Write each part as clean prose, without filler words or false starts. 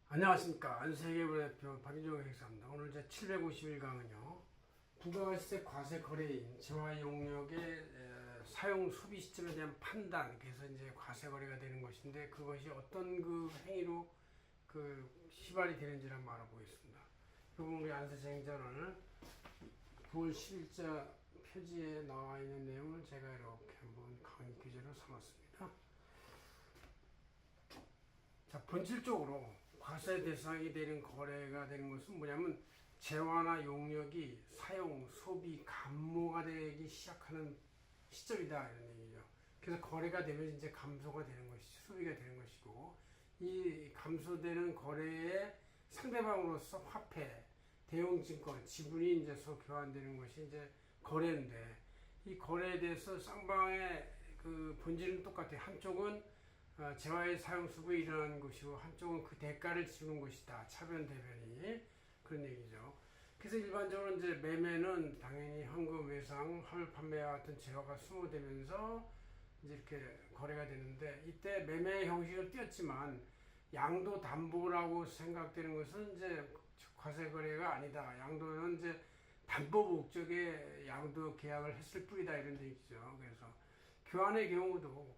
안녕하십니까. 안세계부대표 박인종 회계사입니다. 오늘 제 751강은요. 부가세 과세 거래인 재화 용역의 사용 소비 시점에 대한 판단, 그래서 이제 과세 거래가 되는 것인데 그것이 어떤 그 행위로 시발이 되는지를 한번 알아보겠습니다. 이번 우리 안세생전을 9월 10일자 표지에 나와 있는 내용을 제가 이렇게 한번 강의 교재로 삼았습니다. 자, 본질적으로 과세 대상이 되는 거래가 되는 것은 뭐냐면 재화나 용역이 사용, 소비, 감모가 되기 시작하는 시점이다 이런 얘기죠. 그래서 거래가 되면 이제 감소가 되는 것이 소비가 되는 것이고, 이 감소되는 거래의 상대방으로서 화폐, 대용증권, 지분이 이제 서로 교환되는 것이 이제 거래인데, 이 거래에 대해서 쌍방의 그 본질은 똑같아요. 한쪽은 재화의 사용 수급이 일어나는 것이고 한쪽은 그 대가를 치르는 것이다. 차변 대변이 그런 얘기죠. 그래서 일반적으로 이제 매매는 당연히 현금 외상, 화물 판매와 같은 재화가 수모되면서 이제 이렇게 거래가 되는데, 이때 매매 형식을 띄었지만 양도 담보라고 생각되는 것은 이제 과세 거래가 아니다. 양도는 이제 담보 목적의 양도 계약을 했을 뿐이다 이런 얘기죠. 그래서 교환의 경우도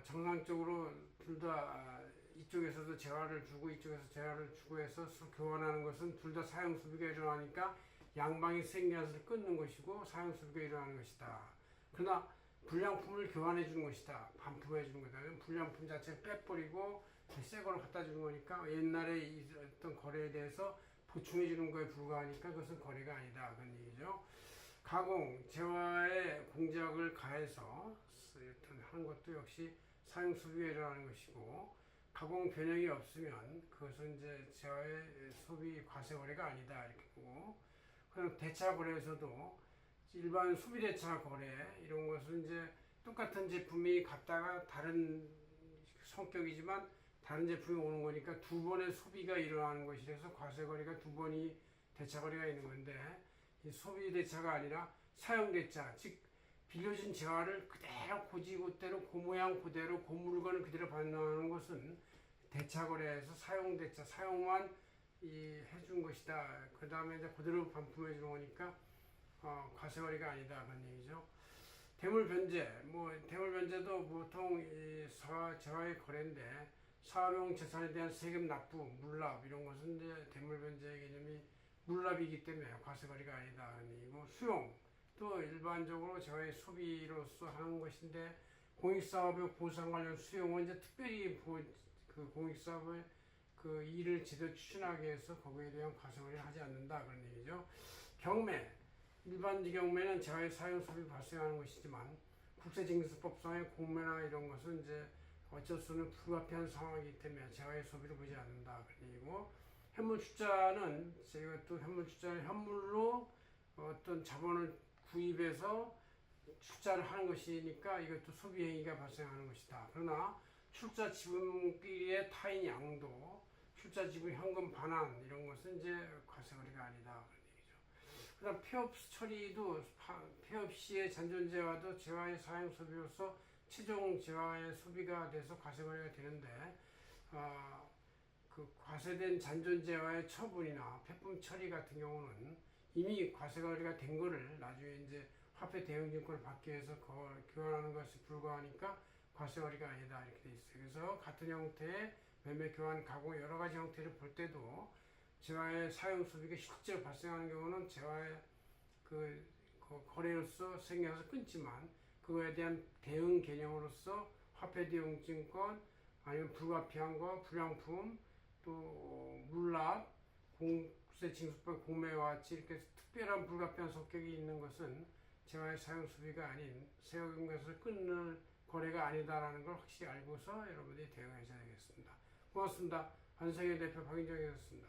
정상적으로 둘 다 이쪽에서도 재화를 주고 이쪽에서 재화를 주고 해서 교환하는 것은 둘 다 사용 수비가 일어나니까 양방이 생겨서 끊는 것이고 사용 수비가 일어나는 것이다. 그러나 불량품을 교환해 주는 것이다. 반품해 주는 거다. 불량품 자체를 빼버리고 새 거를 갖다 주는 거니까 옛날에 있었던 거래에 대해서 보충해 주는 거에 불과하니까 그것은 거래가 아니다. 그런 얘기죠. 가공, 재화에 공작을 가해서 하는 것도 역시 사용 수비가 일어나는 것이고, 가공 변형이 없으면 그것은 이제 재화의 소비 과세 거래가 아니다 이렇게 보고, 그럼 대차 거래에서도 일반 소비 대차 거래 이런 것은 이제 똑같은 제품이 갖다가 다른 성격이지만 다른 제품이 오는 거니까 두 번의 소비가 일어나는 것이라서 과세 거래가 두 번이 대차 거래가 있는 건데, 이 소비 대차가 아니라 사용 대차, 즉 빌려준 재화를 그대로 고지고대로 그 모양 그대로 그 물건을 그대로 반납하는 것은 대차 거래에서 사용 대차, 사용만 해준 것이다. 그 다음에 이제 그대로 반품해 주는 거니까 과세 거래가 아니다 그런 얘기죠. 대물 변제, 대물 변제도 보통 재화의 거래인데 사업용 재산에 대한 세금 납부, 물납 이런 것은 이제 대물 변제의 개념이 물납이기 때문에 과세 거래가 아니다 하는 얘기고, 수용 또 일반적으로 재화의 소비로서 하는 것인데 공익사업의 보상 관련 수용은 이제 특별히 그 공익사업의 그 일을 제대로 추진하기 위해서 거기에 대한 과세 거래를 하지 않는다 그런 얘기죠. 경매, 일반 경매는 재화의 사용 소비 발생하는 것이지만 국세징수법상의 공매나 이런 것은 이제 어쩔 수 없는 불가피한 상황이기 때문에 재화의 소비를 보지 않는다 그런 얘기고, 현물 출자는 저희가 또 현물 출자는 현물로 어떤 자본을 구입해서 출자를 하는 것이니까 이것도 소비 행위가 발생하는 것이다. 그러나 출자 지분끼리의 타인 양도, 출자 지분 현금 반환 이런 것은 이제 과세 거래가 아니다 그런 얘기죠. 그다음 폐업 처리도 폐업 시의 잔존 재화도 재화의 사용 소비로서 최종 재화의 소비가 돼서 과세 거래가 되는데, 그 과세된 잔존 재화의 처분이나 폐품 처리 같은 경우는 이미 과세 거래가 된 거를 나중에 이제 화폐 대용증권을 받기 위해서 교환하는 것이 불가하니까 과세 거래가 아니다 이렇게 돼 있어요. 그래서 같은 형태의 매매, 교환, 가공 여러 가지 형태를 볼 때도 재화의 사용 소비가 실제로 발생하는 경우는 재화의 거래로서 생겨서 끊지만 그거에 대한 대응 개념으로서 화폐 대용증권 아니면 불가피한 거, 불량품, 또 물납, 공세징수법 공매와 같이 이렇게 특별한 불가피한 성격이 있는 것은 재화의 사용 수비가 아닌 세금에서 끊는 거래가 아니다라는 걸 확실히 알고서 여러분들이 대응하셔야 되겠습니다. 고맙습니다. 안세계 대표 박인정이었습니다.